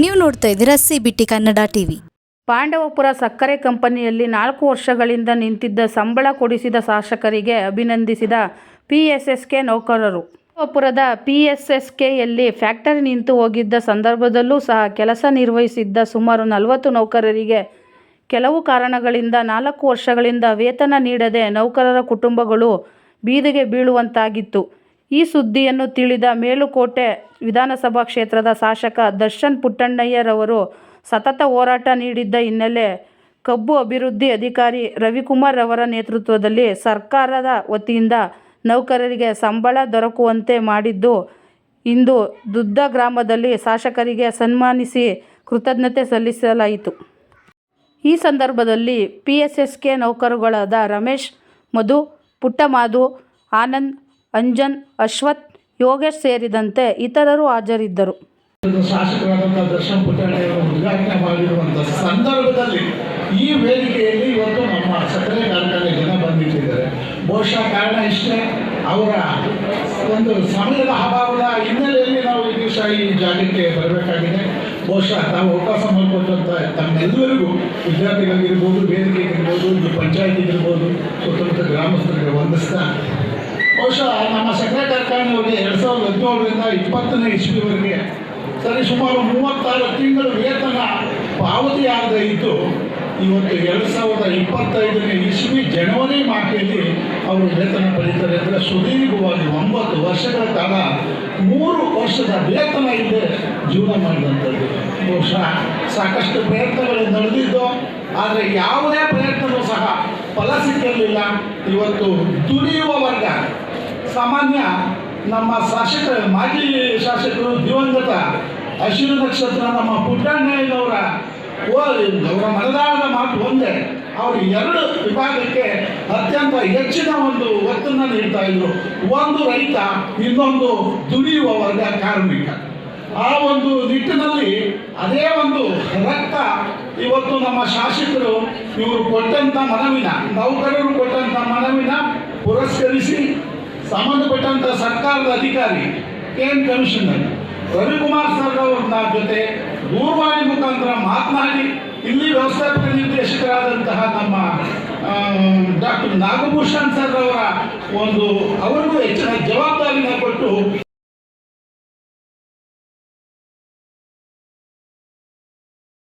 ನೀವು ನೋಡ್ತಾ ಇದ್ದೀರಾ CBT ಕನ್ನಡ ಟಿವಿ. ಪಾಂಡವಪುರ ಸಕ್ಕರೆ ಕಂಪನಿಯಲ್ಲಿ 4 ವರ್ಷಗಳಿಂದ ನಿಂತಿದ್ದ ಸಂಬಳ ಕೊಡಿಸಿದ ಶಾಸಕರಿಗೆ ಅಭಿನಂದಿಸಿದ PSSK ನೌಕರರು. ಪಾಂಡವಪುರದ PSSKಯಲ್ಲಿ ಫ್ಯಾಕ್ಟರಿ ನಿಂತು ಹೋಗಿದ್ದ ಸಂದರ್ಭದಲ್ಲೂ ಸಹ ಕೆಲಸ ನಿರ್ವಹಿಸಿದ್ದ ಸುಮಾರು 40 ನೌಕರರಿಗೆ ಕೆಲವು ಕಾರಣಗಳಿಂದ 4 ವರ್ಷಗಳಿಂದ ವೇತನ ನೀಡದೆ ನೌಕರರ ಕುಟುಂಬಗಳು ಬೀದಿಗೆ ಬೀಳುವಂತಾಗಿತ್ತು. ಈ ಸುದ್ದಿಯನ್ನು ತಿಳಿದ ಮೇಲುಕೋಟೆ ವಿಧಾನಸಭಾ ಕ್ಷೇತ್ರದ ಶಾಸಕ ದರ್ಶನ್ ಪುಟ್ಟಣ್ಣಯ್ಯರವರು ಸತತ ಹೋರಾಟ ನೀಡಿದ್ದ ಹಿನ್ನೆಲೆ ಕಬ್ಬು ಅಭಿವೃದ್ಧಿ ಅಧಿಕಾರಿ ರವಿಕುಮಾರ್ ಅವರ ನೇತೃತ್ವದಲ್ಲಿ ಸರ್ಕಾರದ ವತಿಯಿಂದ ನೌಕರರಿಗೆ ಸಂಬಳ ದೊರಕುವಂತೆ ಮಾಡಿದ್ದು, ಇಂದು ದುದ್ದ ಗ್ರಾಮದಲ್ಲಿ ಶಾಸಕರಿಗೆ ಸನ್ಮಾನಿಸಿ ಕೃತಜ್ಞತೆ ಸಲ್ಲಿಸಲಾಯಿತು. ಈ ಸಂದರ್ಭದಲ್ಲಿ PSSK ನೌಕರರುಗಳಾದ ರಮೇಶ್, ಮಧು, ಪುಟ್ಟಮಾದು, ಆನಂದ್, ಅಂಜನ್, ಅಶ್ವಥ್, ಯೋಗೇಶ್ ಸೇರಿದಂತೆ ಇತರರು ಹಾಜರಿದ್ದರು. ಶಾಸಕರಾದಂತಹ ದರ್ಶನ್ ಪುಟ್ಟಣ್ಣಯ್ಯವರು ಉದ್ಘಾಟನೆ ಮಾಡಿರುವಂತಹ ಸಂದರ್ಭದಲ್ಲಿ ಈ ವೇದಿಕೆಯಲ್ಲಿ ಇವತ್ತು ನಮ್ಮ ಸಕ್ಕರೆ ಕಾರ್ಖಾನೆ ಜನ ಬಂದಿಟ್ಟಿದ್ದಾರೆ. ಬಹುಶಃ ಕಾರಣ ಇಷ್ಟೇ, ಅವರ ಒಂದು ಸಮಯದ ಅಭಾವದ ಹಿನ್ನೆಲೆಯಲ್ಲಿ ನಾವು ಈ ದಿವಸ ಈ ಜಾಗಕ್ಕೆ ಬರಬೇಕಾಗಿದೆ. ಬಹುಶಃ ತಾವು ಅವಕಾಶ ಮಾಡಿಕೊಟ್ಟಂತ ತಮ್ಮೆಲ್ಲರಿಗೂ, ವಿದ್ಯಾರ್ಥಿಗಳಿಗಿರ್ಬೋದು, ವೇದಿಕೆಗಿರ್ಬೋದು, ಈ ಪಂಚಾಯತಿಗಿರ್ಬೋದು, ಸುತ್ತಮುತ್ತ ಗ್ರಾಮಸ್ಥರಿಗೆ ವಂದಿಸ್ತಾ, ಬಹುಶಃ ನಮ್ಮ ಸಕ್ಕರೆ ಕಾರ್ಖಾನೆಯವರಿಗೆ 2017ರಿಂದ 2020ನೇ ಇಸ್ವಿವರೆಗೆ ಸರಿ ಸುಮಾರು 36 ತಿಂಗಳ ವೇತನ ಪಾವತಿಯಾಗದೇ ಇದ್ದು, ಇವತ್ತು 2025ನೇ ಇಸ್ವಿ ಜನವರಿ ಮಾಹೆಯಲ್ಲಿ ಅವರು ವೇತನ ಪಡೀತಾರೆ ಅಂದರೆ ಸುದೀರ್ಘವಾಗಿ 9 ವರ್ಷಗಳ ಕಾಲ 3 ವರ್ಷದ ವೇತನ ಇಲ್ಲದೆ ಜೀವನ ಮಾಡಿದಂಥದ್ದು. ಬಹುಶಃ ಸಾಕಷ್ಟು ಪ್ರಯತ್ನಗಳು ನಡೆದಿದ್ದು, ಆದರೆ ಯಾವುದೇ ಪ್ರಯತ್ನವೂ ಸಹ ಫಲ ಸಿಕ್ಕಿರಲಿಲ್ಲ. ಇವತ್ತು ದುಡಿಯುವ ವರ್ಗ ಸಾಮಾನ್ಯ ನಮ್ಮ ಮಾಜಿ ಶಾಸಕರು ದಿವಂಗತ ಹಸಿರು ನಕ್ಷತ್ರ ನಮ್ಮ ಪುಟ್ಟಣ್ಣಯ್ಯನವರ ಮನದಾಳದ ಮಾತು ಒಂದೇ, ಅವರು 2 ವಿಭಾಗಕ್ಕೆ ಅತ್ಯಂತ ಹೆಚ್ಚಿನ ಒಂದು ಒತ್ತನ್ನು ನೀಡ್ತಾ ಇದ್ರು. ಒಂದು ರೈತ, ಇನ್ನೊಂದು ದುಡಿಯುವ ವರ್ಗ ಕಾರ್ಮಿಕ. ಆ ಒಂದು ನಿಟ್ಟಿನಲ್ಲಿ ಅದೇ ಒಂದು ರಕ್ತ ಇವತ್ತು ನಮ್ಮ ಶಾಸಕರು ಇವರು ಕೊಟ್ಟಂಥ ಮನವಿನ, ನೌಕರರು ಕೊಟ್ಟಂಥ ಮನವಿನ ಪುರಸ್ಕರಿಸಿ ಸಂಬಂಧಪಟ್ಟಂಥ ಸರ್ಕಾರದ ಅಧಿಕಾರಿ KM ಕಮಿಷನರ್ ರವಿಕುಮಾರ್ ಸರ್ ಅವ್ರ ಜೊತೆ ದೂರವಾಣಿ ಮುಖಾಂತರ ಮಾತನಾಡಿ ಇಲ್ಲಿ ವ್ಯವಸ್ಥಾಪಕ ನಿರ್ದೇಶಕರಾದಂತಹ ನಮ್ಮ ಡಾಕ್ಟರ್ ನಾಗಭೂಷಣ್ ಸರ್ ಅವರ ಒಂದು ಅವರಿಗೂ ಹೆಚ್ಚಿನ ಜವಾಬ್ದಾರಿನ ಕೊಟ್ಟು